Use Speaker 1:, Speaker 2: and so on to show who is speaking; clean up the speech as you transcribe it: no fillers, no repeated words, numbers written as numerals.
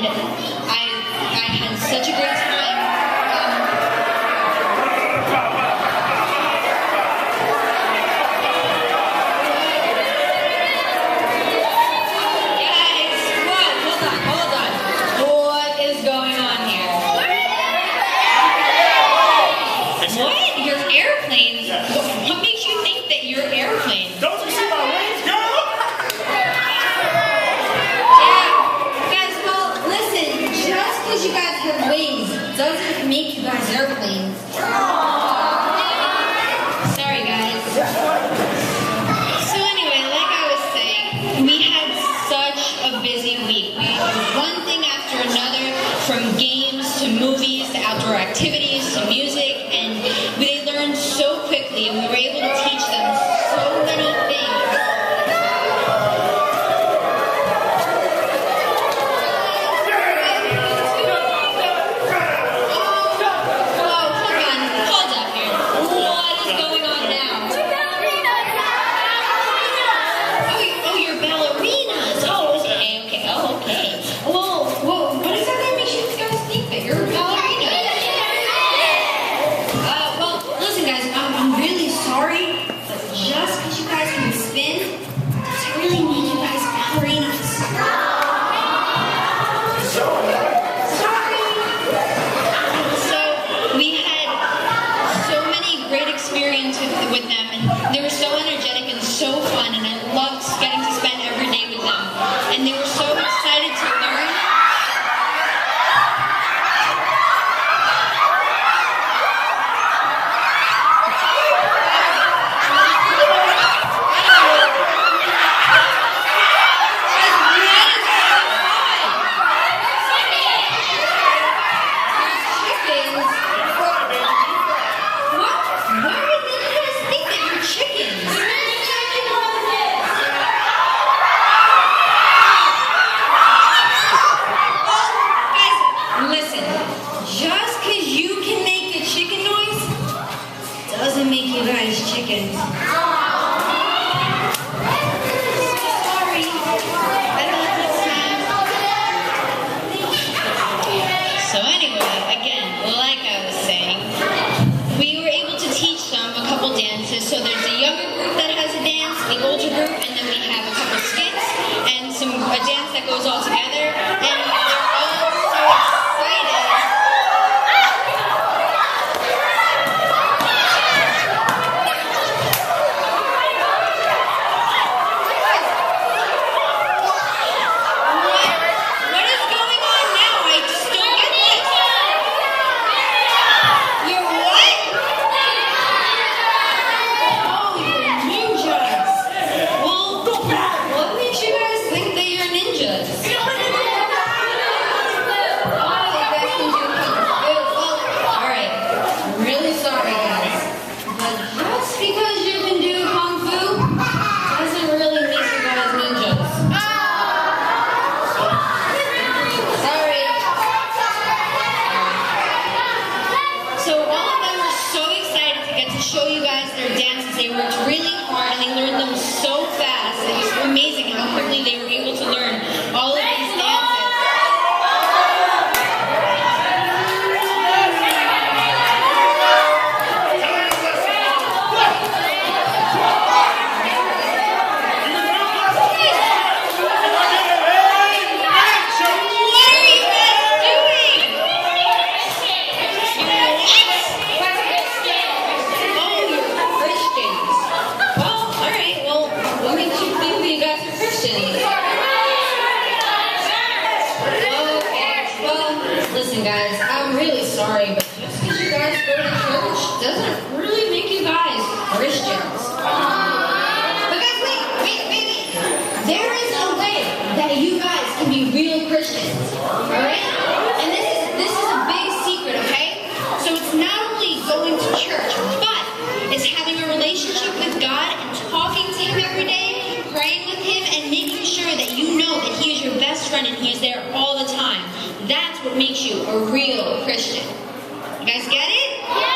Speaker 1: I had such a great time. Guys, whoa, hold on. What is going on here? What? Your airplanes? What makes you think that you're airplanes?
Speaker 2: Don't you see my wings, girl?
Speaker 1: Yeah. Guys, well, listen, just because you guys have wings doesn't make you guys airplanes. Sorry, guys. So anyway, like I was saying, we had such a busy week. We did one thing after another, from games to movies to outdoor activities to music, and they learned so quickly, and we were able to teach them so many things. Hold up here. What is going on now? Oh, you're ballerinas. Oh, okay. Whoa, what is that that makes you guys think that you're ballerinas? Well, listen guys, I'm really sorry, but just because you guys can spin, doesn't really make you guys ballerinas. Sorry. So, we had so many great experiences with them, and they were so energetic and so fun, and I loved getting to spend every day with them. And they were so excited to learn. Doesn't make you guys chickens. Sorry. Better luck next time. So anyway, again, like I was saying, we were able to teach them a couple dances. So there's a younger group that has a dance, the older group, and then we have a couple skits and a dance that goes all together. And they're all so excited. Show you guys their dances. They worked really hard and they learned them so fast. It was amazing how quickly they were able to learn all of these dances. Listen guys, I'm really sorry, but just because you guys go to church doesn't really make you guys Christians. But guys, wait. There is a way that you guys can be real Christians, alright? And this is a big secret, okay? So it's not only going to church, but it's having a relationship with God and talking to Him every day, praying with Him, and making sure that you know that He is your best friend and He is there all the time. That's what makes you a real Christian. You guys get it? Yeah!